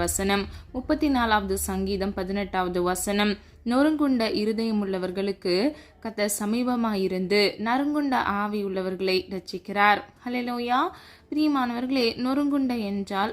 வசனம். 34வது சங்கீதம் 18வது வசனம். நொறுங்குண்ட இருதயம் உள்ளவர்களுக்கு கர்த்தர் சமீபமாயிருந்து நறுங்குண்ட ஆவி உள்ளவர்களை ரட்சிக்கிறார். ஹல்லேலூயா. பிரியமானவர்களே, நொறுங்குண்ட என்றால்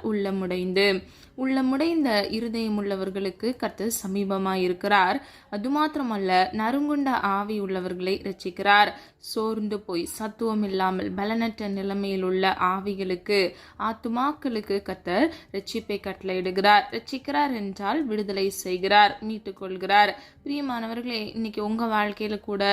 உள்ளமுடைந்த இருதயம் உள்ளவர்களுக்கு கர்த்தர் சமீபமாயிருக்கிறார். அது மாத்திரமல்ல, நறுங்குண்ட ஆவி உள்ளவர்களை ரட்சிக்கிறார். சோர்ந்து போய் சத்துவம் இல்லாமல் பலனற்ற நிலைமையில் உள்ள ஆவிகளுக்கு, ஆத்துமாக்களுக்கு கர்த்தர் ரட்சிப்பை கட்டளையிடுகிறார். ரட்சிக்கிறார் என்றால் விடுதலை செய்கிறார், மீட்டுக் கொள்கிறார். பிரியமானவர்களே, இன்னைக்கு உங்க வாழ்க்கையில கூட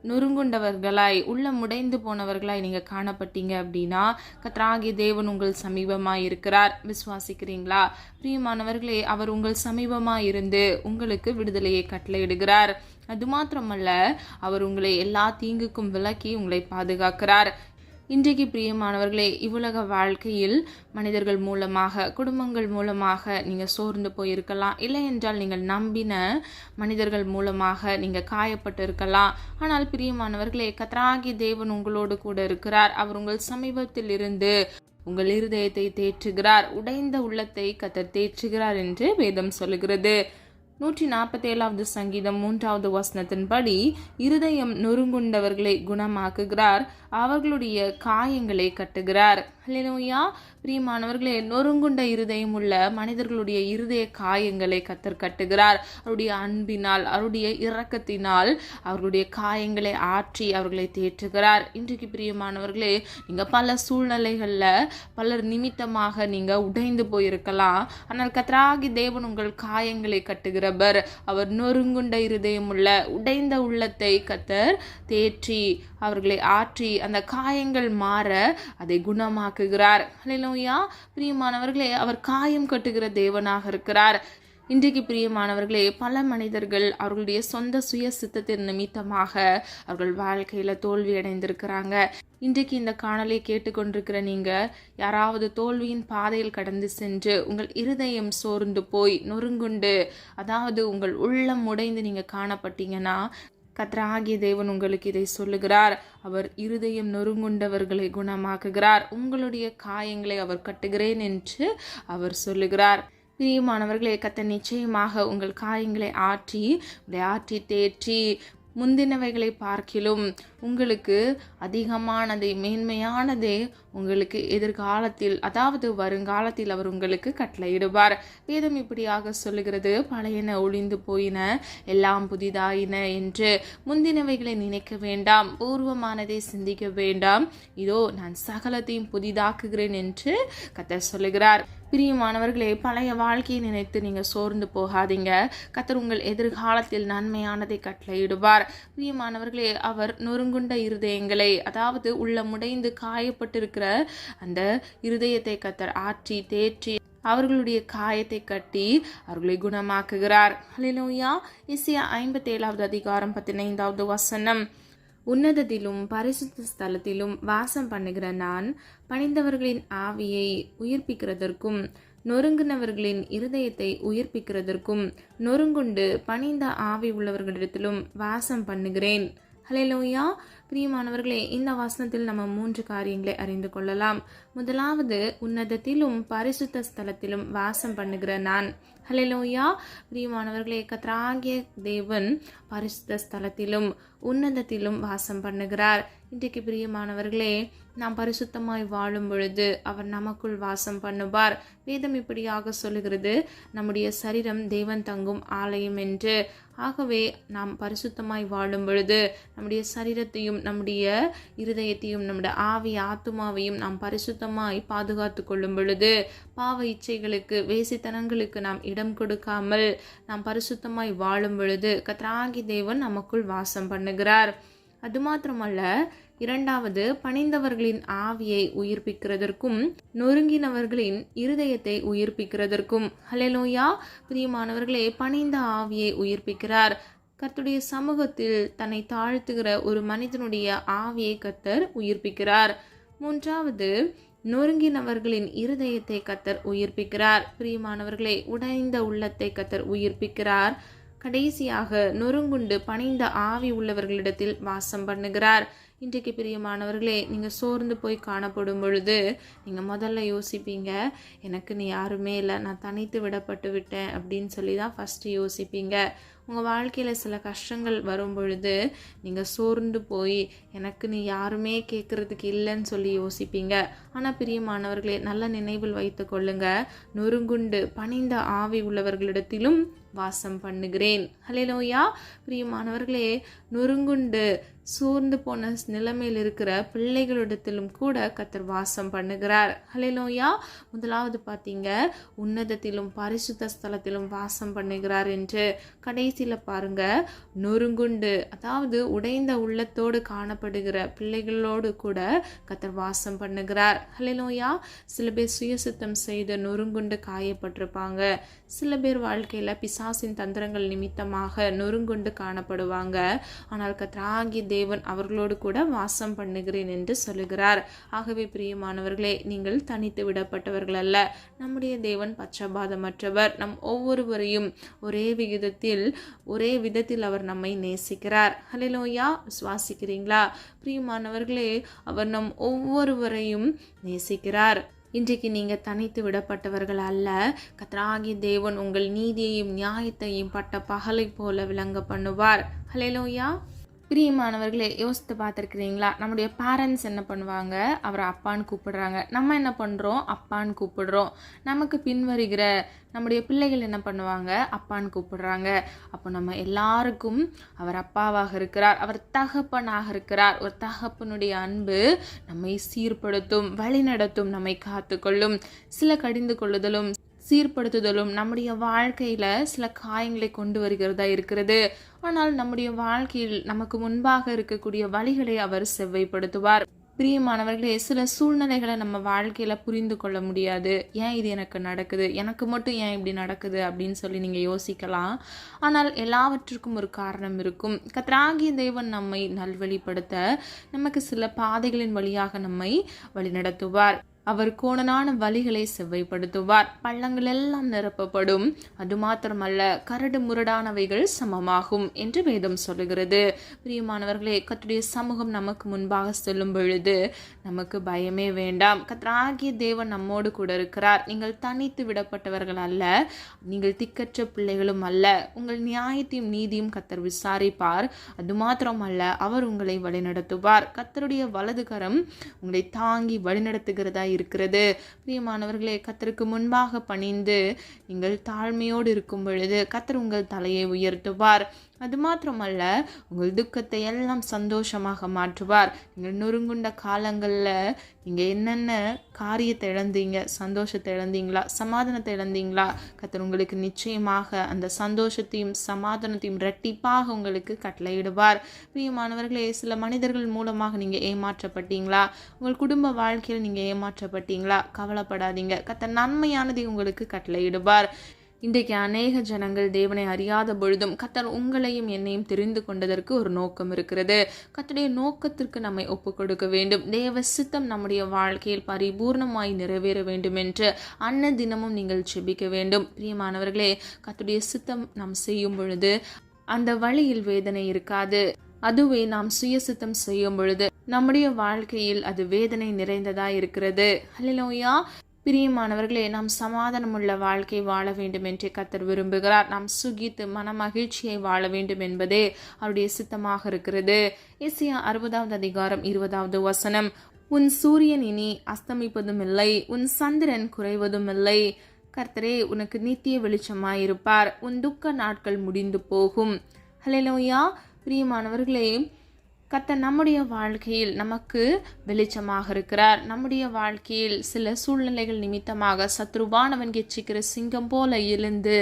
நொறுங்குண்டவர்களாய் முடைந்து போனவர்களாய் நீங்க காணப்பட்டீங்க அப்படின்னா கர்த்தராகிய தேவன் உங்கள் சமீபமாய் இருக்கிறார். விசுவாசிக்கிறீங்களா? பிரியமானவர்களே, அவர் உங்கள் சமீபமாய் இருந்து உங்களுக்கு விடுதலையை கட்டளையிடுகிறார். அது மாத்திரமல்ல, அவர் உங்களை எல்லா தீங்குக்கும் விலக்கி உங்களை பாதுகாக்கிறார். இன்றைக்கு பிரியமானவர்களே, இவ்வுலக வாழ்க்கையில் மனிதர்கள் மூலமாக, குடும்பங்கள் மூலமாக நீங்கள் சோர்ந்து போயிருக்கலாம். இல்லை என்றால் நீங்கள் நம்பின மனிதர்கள் மூலமாக நீங்கள் காயப்பட்டு இருக்கலாம். ஆனால் பிரியமானவர்களே, கர்த்தராகிய தேவன் உங்களோடு கூட இருக்கிறார். அவர் உங்கள் சமீபத்தில் இருந்து உங்கள் இருதயத்தை தேற்றுகிறார். உடைந்த உள்ளத்தை கர்த்தர் தேற்றுகிறார் என்று வேதம் சொல்லுகிறது. 147வது சங்கீதம் 3வது வசனத்தின்படி, இருதயம் நொறுங்குண்டவர்களை குணமாக்குகிறார், அவர்களுடைய காயங்களை கட்டுகிறார். ஹல்லேலூயா. பிரியமானவர்களே, நொறுங்குண்ட இருதயம் உள்ள மனிதர்களுடைய இருதய காயங்களை கர்த்தர் கட்டுகிறார். அவருடைய அன்பினால், அவருடைய இரக்கத்தினால் அவர்களுடைய காயங்களை ஆற்றி அவர்களை தேற்றுகிறார். இன்றைக்கு பிரியமானவர்களே, நீங்க பல சூழ்நிலைகள்ல பலர் நிமித்தமாக நீங்க உடைந்து போயிருக்கலாம். ஆனால் கர்த்தராகிய தேவன் உங்கள் காயங்களை கட்டுகிறவர். அவர் நொறுங்குண்ட இருதயம் உள்ள உடைந்த உள்ளத்தை கர்த்தர் தேற்றி அவர்களை ஆற்றி அந்த காயங்கள் மாற அதை குணமாக்குகிறார். ஹல்லேலூயா. பிரியமானவர்களே, அவர் காயம் கட்டுகிற தேவனாக இருக்கிறார். இன்றைக்கு பிரியமானவர்களே, பல மனிதர்கள் அவர்களுடைய சொந்த சுய சித்தத்தின் நிமித்தமாக அவர்கள் வாழ்க்கையில தோல்வி அடைந்திருக்கிறாங்க. இன்றைக்கு இந்த காணலை கேட்டுக்கொண்டிருக்கிற நீங்க யாராவது தோல்வியின் பாதையில் கடந்து சென்று உங்கள் இருதயம் சோர்ந்து போய் நொறுங்குண்டு, அதாவது உங்கள் உள்ளம் உடைந்து நீங்க காணப்பட்டீங்கன்னா கர்த்தராகிய தேவன் உங்களுக்கு இதை சொல்லுகிறார். அவர் இருதயம் நொறுங்குண்டவர்களை குணமாக்குகிறார். உங்களுடைய காயங்களை அவர் கட்டுகிறேன் என்று அவர் சொல்லுகிறார். பிரியமானவர்களே, கர்த்தர் நிச்சயமாக உங்கள் காயங்களை ஆற்றி தேற்றி முந்தினவைகளை பார்க்கிலும் உங்களுக்கு அதிகமானதை, மேன்மையானதே உங்களுக்கு எதிர்காலத்தில், அதாவது வருங்காலத்தில் அவர் உங்களுக்கு கட்டளையிடுவார். வேதம் இப்படியாக சொல்லுகிறது, பழையன ஒளிந்து போயின, எல்லாம் புதிதாயின என்று. முந்தினவைகளை நினைக்க வேண்டாம், பூர்வமானதை சிந்திக்க வேண்டாம், இதோ நான் சகலத்தையும் புதிதாக்குகிறேன் என்று கர்த்தர் சொல்லுகிறார். பிரியமானவர்களே, பழைய வாழ்க்கையை நினைத்து நீங்க சோர்ந்து போகாதீங்க. கர்த்தர் உங்கள் எதிர்காலத்தில் நன்மையானதை கட்டளையிடுவார். பிரியமானவர்களே, அவர் நொறுங்குண்ட இருதயங்களை, அதாவது உள்ளமுடைந்து காயப்பட்டிருக்கிற அந்த இருதயத்தை கர்த்தர் ஆற்றி தேற்றி அவர்களுடைய காயத்தை கட்டி அவர்களை குணமாக்குகிறார். ஹல்லேலூயா. எசேயா 57வது அதிகாரம் 15வது வசனம். உன்னதத்திலும் பரிசுத்த ஸ்தலத்திலும் வாசம் பண்ணுகிற நான் பணிந்தவர்களின் ஆவியை உயிர்ப்பிக்கிறதற்கும் நொறுங்குனவர்களின் இருதயத்தை உயிர்ப்பிக்கிறதற்கும் நொறுங்குண்டு பணிந்த ஆவி உள்ளவர்களிடத்திலும் வாசம் பண்ணுகிறேன். ஹல்லேலூயா. பிரியமானவர்களே, இந்த வசனத்தில் நம்ம 3 காரியங்களை அறிந்து கொள்ளலாம். முதலாவது, உன்னதத்திலும் பரிசுத்த ஸ்தலத்திலும் வாசம் பண்ணுகிற நான். ஹல்லேலூயா. பிரியமானவர்களே, கர்த்தராகிய தேவன் பரிசுத்த ஸ்தலத்திலும் உன்னதத்திலும் வாசம் பண்ணுகிறார். இன்றைக்கு பிரியமானவர்களே, நாம் பரிசுத்தமாய் வாழும் பொழுது அவர் நமக்குள் வாசம் பண்ணுவார். வேதம் இப்படியாக சொல்லுகிறது, நம்முடைய சரீரம் தேவன் தங்கும் ஆலயம் என்று. ஆகவே நாம் பரிசுத்தமாய் வாழும் பொழுது நம்முடைய சரீரத்தையும் நம்முடைய இருதயத்தையும் நம்முடைய ஆவி ஆத்துமாவையும் நாம் பரிசுத்தமாய் பாதுகாத்து கொள்ளும் பொழுது பாவ இச்சைகளுக்கு, வேசித்தனங்களுக்கு நாம் இடம் கொடுக்காமல் நாம் பரிசுத்தமாய் வாழும் பொழுது கர்த்தராகிய தேவன் நமக்குள் வாசம் பண்ணுகிறார். அது மாத்திரமல்ல, இரண்டாவது, பணிந்தவர்களின் ஆவியை உயிர்ப்பிக்கிறதற்கும் நொறுங்கினவர்களின் இருதயத்தை உயிர்ப்பிக்கிறதற்கும். ஹல்லேலூயா. பிரியமானவர்களே, பணிந்த ஆவியை உயிர்ப்பிக்கிறார். கர்த்தருடைய சமூகத்தில் தன்னை தாழ்த்துகிற ஒரு மனிதனுடைய ஆவியை கர்த்தர் உயிர்ப்பிக்கிறார். மூன்றாவது, நொறுங்கினவர்களின் இருதயத்தை கர்த்தர் உயிர்ப்பிக்கிறார். பிரியமானவர்களே, உடைந்த உள்ளத்தை கர்த்தர் உயிர்ப்பிக்கிறார். கடைசியாக, நொறுங்குண்டு பணிந்த ஆவி உள்ளவர்களிடத்தில் வாசம் பண்ணுகிறார். இன்றைக்கு பிரியமானவர்களே, நீங்கள் சோர்ந்து போய் காணப்படும் பொழுது நீங்கள் முதல்ல யோசிப்பீங்க, எனக்கு நீ யாருமே இல்லை, நான் தனித்து விடப்பட்டு விட்டேன் அப்படின்னு சொல்லி தான் ஃபஸ்ட்டு யோசிப்பீங்க. உங்கள் வாழ்க்கையில் சில கஷ்டங்கள் வரும் பொழுது நீங்கள் சோர்ந்து போய் எனக்கு நீ யாருமே கேட்குறதுக்கு இல்லைன்னு சொல்லி யோசிப்பீங்க. ஆனால் பிரியமானவர்களே, நல்ல நினைவில் வைத்து கொள்ளுங்க, நொறுங்குண்டு பணிந்த ஆவி உள்ளவர்களிடத்திலும் வாசம் பண்ணுகிறேன். ஹல்லேலூயா. பிரியமானவர்களே, நொறுங்குண்டு சோர்ந்து போன நிலைமையில் இருக்கிற பிள்ளைகளிடத்திலும் கூட கர்த்தர் வாசம் பண்ணுகிறார். ஹல்லேலூயா. முதலாவது பார்த்தீங்க, உன்னதத்திலும் பரிசுத்த ஸ்தலத்திலும் வாசம் பண்ணுகிறார் என்று. கடைசியில் பாருங்க, நொறுங்குண்டு அதாவது உடைந்த உள்ளத்தோடு காணப்படுகிற பிள்ளைகளோடு கூட கர்த்தர் வாசம் பண்ணுகிறார். ஹல்லேலூயா. சில பேர் சுயசுத்தம் செய்து நொறுங்குண்டு காயப்பட்டிருப்பாங்க. சில பேர் வாழ்க்கையில் பிசாசின் தந்திரங்கள் நிமித்தமாக நொறுங்குண்டு காணப்படுவாங்க. ஆனால் கர்த்தராகிய தேவன் அவர்களோடு கூட வாசம் பண்ணுகிறேன் என்று சொல்லுகிறார். ஆகவே பிரியமானவர்களே, நீங்கள் தனித்து விடப்பட்டவர்கள் அல்ல. நம்முடைய தேவன் பட்சபாதமற்றவர். நம் ஒவ்வொருவரையும் ஒரே விதத்தில் அவர் நம்மை நேசிக்கிறார். ஹல்லேலூயா. விசுவாசிக்கிறீங்களா? பிரியமானவர்களே, அவர் நம் ஒவ்வொருவரையும் நேசிக்கிறார். இன்றைக்கு நீங்கள் தனித்து விடப்பட்டவர்கள் அல்ல. கர்த்தராகிய தேவன் உங்கள் நீதியையும் நியாயத்தையும் பட்ட பகலை போல விளங்க பண்ணுவார். ஹல்லேலூயா. பிரியமானவர்களே, யோசித்து பார்த்துருக்கிறீங்களா? நம்முடைய பேரண்ட்ஸ் என்ன பண்ணுவாங்க? அவரை அப்பான்னு கூப்பிடுறாங்க. நம்ம என்ன பண்ணுறோம்? அப்பான்னு கூப்பிடுறோம். நமக்கு பின்வருகிற நம்முடைய பிள்ளைகள் என்ன பண்ணுவாங்க? அப்பான்னு கூப்பிடுறாங்க. அப்போ நம்ம எல்லாருக்கும் அவர் அப்பாவாக இருக்கிறார், அவர் தகப்பனாக இருக்கிறார். ஒரு தகப்பனுடைய அன்பு நம்மை சீர்படுத்தும், வழிநடத்தும், நம்மை காத்துக்கொள்ளும். சில கடிந்து கொள்ளுதலும் சீர்படுத்துதலும் நம்முடைய வாழ்க்கையில் சில காயங்களை கொண்டு வருகிறதா இருக்கிறது. ஆனால் நம்முடைய வாழ்க்கையில் நமக்கு முன்பாக இருக்கக்கூடிய வழிகளை அவர் செவ்வைப்படுத்துவார். பிரியமானவர்களே, சில சூழ்நிலைகளை நம்ம வாழ்க்கையில் புரிந்து கொள்ள முடியாது. ஏன் இது எனக்கு நடக்குது, எனக்கு மட்டும் ஏன் இப்படி நடக்குது அப்படின்னு சொல்லி நீங்கள் யோசிக்கலாம். ஆனால் எல்லாவற்றுக்கும் ஒரு காரணம் இருக்கும். கர்த்தராகிய தேவன் நம்மை நல்வழிப்படுத்த நமக்கு சில பாதைகளின் வழியாக நம்மை வழிநடத்துவார். அவர் கோணலான வழிகளை செவ்வைப்படுத்துவார். பள்ளங்கள் எல்லாம் நிரப்பப்படும், அது மாத்திரமல்ல கரடு முரடானவைகள் சமமாகும் என்று வேதம் சொல்லுகிறது. பிரியமானவர்களே, கர்த்தருடைய சமூகம் நமக்கு முன்பாக செல்லும் பொழுது நமக்கு பயமே வேண்டாம். கர்த்தராகிய தேவன் நம்மோடு கூட இருக்கிறார். நீங்கள் தனித்து விடப்பட்டவர்கள் அல்ல, நீங்கள் திக்கற்ற பிள்ளைகளும் அல்ல. உங்கள் நியாயத்தையும் நீதியும் கர்த்தர் விசாரிப்பார். அது மாத்திரமல்ல, அவர் உங்களை வழிநடத்துவார். கர்த்தருடைய வலது கரம் உங்களை தாங்கி வழிநடத்துகிறதா இருக்கிறது. பிரியமானவர்களே, கர்த்தருக்கு முன்பாக பணிந்து நீங்கள் தாழ்மையோடு இருக்கும் பொழுது கர்த்தர் உங்கள் தலையை உயர்த்துவார். அது மாத்திரமல்ல, உங்கள் துக்கத்தை எல்லாம் சந்தோஷமாக மாற்றுவார். நீங்கள் நொறுங்குண்ட காலங்களில் நீங்கள் என்னென்ன காரியத்தை இழந்தீங்க, சந்தோஷத்தை இழந்தீங்களா, சமாதானத்தை இழந்தீங்களா? கர்த்தர் உங்களுக்கு நிச்சயமாக அந்த சந்தோஷத்தையும் சமாதானத்தையும் இரட்டிப்பாக உங்களுக்கு கட்டளையிடுவார். பிரியமானவர்களே, சில மனிதர்கள் மூலமாக நீங்கள் ஏமாற்றப்பட்டீங்களா? உங்கள் குடும்ப வாழ்க்கையில் நீங்கள் ஏமாற்றப்பட்டீங்களா? கவலைப்படாதீங்க, கர்த்தர் நன்மையானதை உங்களுக்கு கட்டளையிடுவார். இன்றைக்கு அநேக ஜனங்கள் தேவனை அறியாத பொழுதும் கர்த்தர் உங்களையும் என்னையும் தெரிந்து கொண்டதற்கு ஒரு நோக்கம் இருக்கிறது. கர்த்தருடைய நோக்கத்திற்கு நம்மை ஒப்பு கொடுக்க வேண்டும். தேவ சித்தம் நம்முடைய வாழ்க்கையில் பரிபூர்ணமாய் நிறைவேற வேண்டும் என்று தினமும் நீங்கள் செபிக்க வேண்டும். பிரியமானவர்களே, கர்த்தருடைய சித்தம் நாம் செய்யும் பொழுது அந்த வழியில் வேதனை இருக்காது. அதுவே நாம் சுயசித்தம் செய்யும் பொழுது நம்முடைய வாழ்க்கையில் அது வேதனை நிறைந்ததா இருக்கிறது. ஹல்லேலூயா. பிரியமானவர்களே, நாம் சமாதானமுள்ள வாழ்க்கை வாழ வேண்டும் என்று கர்த்தர் விரும்புகிறார். நாம் சுகித்து மன மகிழ்ச்சியை வாழ வேண்டும் என்பதே அவருடைய சித்தமாக இருக்கிறது. எசேயா 60வது அதிகாரம் 20வது வசனம், உன் சூரியன் இனி அஸ்தமிப்பதும் இல்லை, உன் சந்திரன் குறைவதும் இல்லை. கர்த்தரே உனக்கு நித்திய வெளிச்சமாயிருப்பார், உன் துக்க நாட்கள் முடிந்து போகும். ஹல்லேலூயா. பிரியமானவர்களே, கர்த்தர் நம்முடைய வாழ்க்கையில் நமக்கு வெளிச்சமாக இருக்கிறார். நம்முடைய வாழ்க்கையில் சில சூழ்நிலைகள் நிமித்தமாக சத்ருவானவன் கெச்சிக்கிற சிங்கம் போல எழுந்து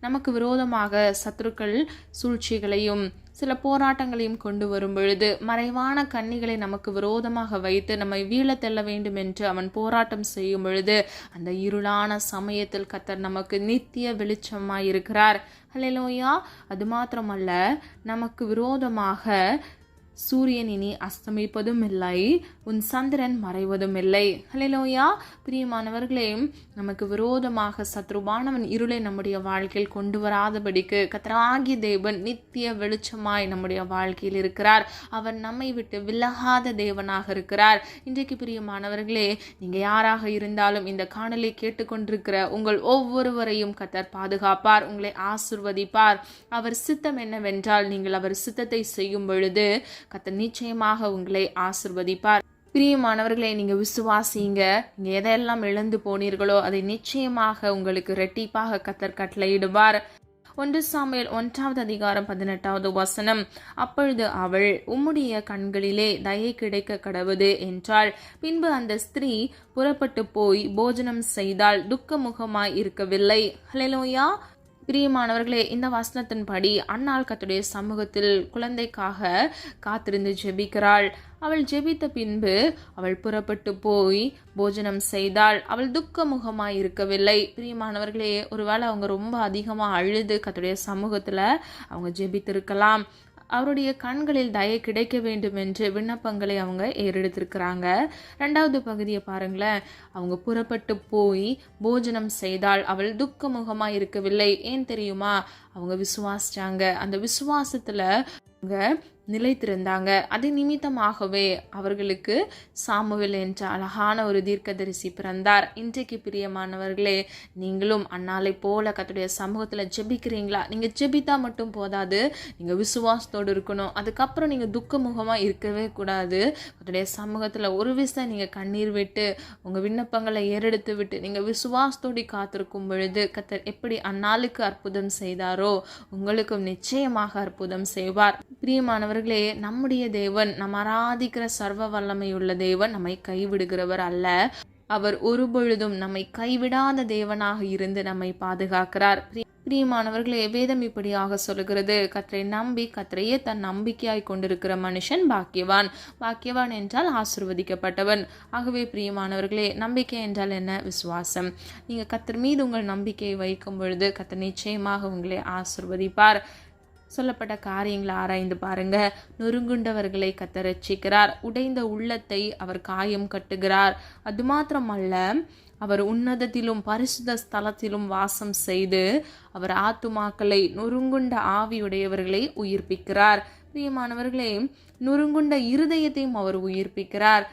நமக்கு விரோதமாக சத்துருக்கள் சூழ்ச்சிகளையும் சில போராட்டங்களையும் கொண்டு வரும் பொழுது மறைவான கண்ணிகளை நமக்கு விரோதமாக வைத்து நம்மை வீழ தெள்ள வேண்டும் என்று அவன் போராட்டம் செய்யும் பொழுது அந்த இருளான சமயத்தில் கர்த்தர் நமக்கு நித்திய வெளிச்சமாய் இருக்கிறார். ஹல்லேலூயா. அது மாத்திரமல்ல, நமக்கு விரோதமாக சூரியன் இனி அஸ்தமிப்பதும் இல்லை, உன் சந்திரன் மறைவதும் இல்லை. ஹல்லேலூயா. பிரியமானவர்களே, நமக்கு விரோதமாக சத்ருவானவன் இருளை நம்முடைய வாழ்க்கையில் கொண்டு வராதபடிக்கு கர்த்தராகிய தேவன் நித்திய வெளிச்சமாய் நம்முடைய வாழ்க்கையில் இருக்கிறார். அவர் நம்மை விட்டு விலகாத தேவனாக இருக்கிறார். இன்றைக்கு பிரியமானவர்களே, நீங்க யாராக இருந்தாலும் இந்த காணொளி கேட்டுக்கொண்டிருக்கிற உங்கள் ஒவ்வொருவரையும் கர்த்தர் பாதுகாப்பார், உங்களை ஆசிர்வதிப்பார். அவர் சித்தம் என்னவென்றால், நீங்கள் அவர் சித்தத்தை செய்யும் பொழுது கர்த்தர் நிச்சயமாக உங்களை ஆசிர்வதிப்பார். பிரியமானவர்களை, நீங்க விசுவாசிங்க. நீங்க எதையெல்லாம் இழந்து போனீர்களோ அதை நிச்சயமாக உங்களுக்கு இரட்டிப்பாக கர்த்தர் கட்டளையிடுவார். 1 சாமுவேல் 1 அதிகாரம் 18 வசனம். அப்பொழுது அவள், உம்முடைய கண்களிலே தயை கிடைக்க கடவுது என்றாள். பின்பு அந்த ஸ்திரீ புறப்பட்டு போய் போஜனம் செய்தால் துக்கமுகமாய் இருக்கவில்லை. ஹல்லேலூயா. பிரியமானவர்களே, இந்த வசனத்தின்படி அன்னாள் கர்த்தருடைய சமூகத்தில் குழந்தைக்காக காத்திருந்து ஜெபிக்கிறாள். அவள் ஜெபித்த பின்பு அவள் புறப்பட்டு போய் போஜனம் செய்தாள். அவள் துக்க முகமாய் இருக்கவில்லை. பிரியமானவர்களே, ஒருவேளை அவங்க ரொம்ப அதிகமாக அழுது கர்த்தருடைய சமூகத்தில் அவங்க ஜெபித்திருக்கலாம். அவருடைய கண்களில் தயை கிடைக்க வேண்டும் என்று விண்ணப்பங்களை அவங்க ஏறெடுத்திருக்கிறாங்க. 2வது பகுதியை பாருங்களேன். அவங்க புறப்பட்டு போய் போஜனம் செய்தால் அவள் துக்க முகமாக இருக்கவில்லை. ஏன் தெரியுமா? அவங்க விசுவாசிச்சாங்க. அந்த விசுவாசத்துல அவங்க நிலைத்திருந்தாங்க. அது நிமித்தமாகவே அவர்களுக்கு சாமுவேல் என்ற அழகான ஒரு தீர்க்கதரிசி பிறந்தார். இன்றைக்கு பிரியமானவர்களே, நீங்களும் அன்னாலை போல கர்த்தருடைய சமூகத்தில் ஜெபிக்கிறீங்களா? நீங்கள் ஜெபித்தா மட்டும் போதாது, நீங்கள் விசுவாசத்தோடு இருக்கணும். அதுக்கப்புறம் நீங்கள் துக்கமுகமாக இருக்கவே கூடாது. கர்த்தருடைய சமூகத்தில் ஒரு விஷயம் நீங்கள் கண்ணீர் விட்டு உங்கள் விண்ணப்பங்களை ஏறெடுத்து விட்டு நீங்கள் விசுவாசத்தோடு காத்திருக்கும் பொழுது கர்த்தர் எப்படி அந்நாளுக்கு அற்புதம் செய்தாரோ உங்களுக்கும் நிச்சயமாக அற்புதம் செய்வார். பிரியமானவர், நம்முடைய தேவன், நம்ம ஆராதிக்கிற சர்வ வல்லமையுள்ள தேவன் நம்மை கைவிடுகிறவர் அல்ல. அவர் ஒருபொழுதும் நம்மை கைவிடாத தேவனாக இருந்து நம்மை பாதுகாக்கிறார். பிரியமானவர்களே, வேதம் இப்படியாக சொல்லுகிறது, கர்த்தரை நம்பி கர்த்தரையே தன் நம்பிக்கையாய் கொண்டிருக்கிற மனுஷன் பாக்கியவான். பாக்கியவான் என்றால் ஆசீர்வதிக்கப்பட்டவன். ஆகவே பிரியமானவர்களே, நம்பிக்கை என்றால் என்ன? விசுவாசம். நீங்கள் கர்த்தர் மீது உங்கள் நம்பிக்கையை வைக்கும் பொழுது கர்த்தர் நிச்சயமாக உங்களை ஆசீர்வதிப்பார். சொல்லப்பட்ட காரியங்களை ஆராய்ந்து பாருங்க. நொறுங்குண்டவர்களை கர்த்தர் ரட்சிக்கிறார். உடைந்த உள்ளத்தை அவர் காயம் கட்டுகிறார். அது மாத்திரமல்ல, அவர் உன்னதத்திலும் பரிசுத்த ஸ்தலத்திலும் வாசம் செய்து அவர் ஆத்துமாக்களை நொறுங்குண்ட ஆவியுடையவர்களை உயிர்ப்பிக்கிறார். பிரியமானவர்களே, நொறுங்குண்ட இருதயத்தையும் அவர் உயிர்ப்பிக்கிறார்.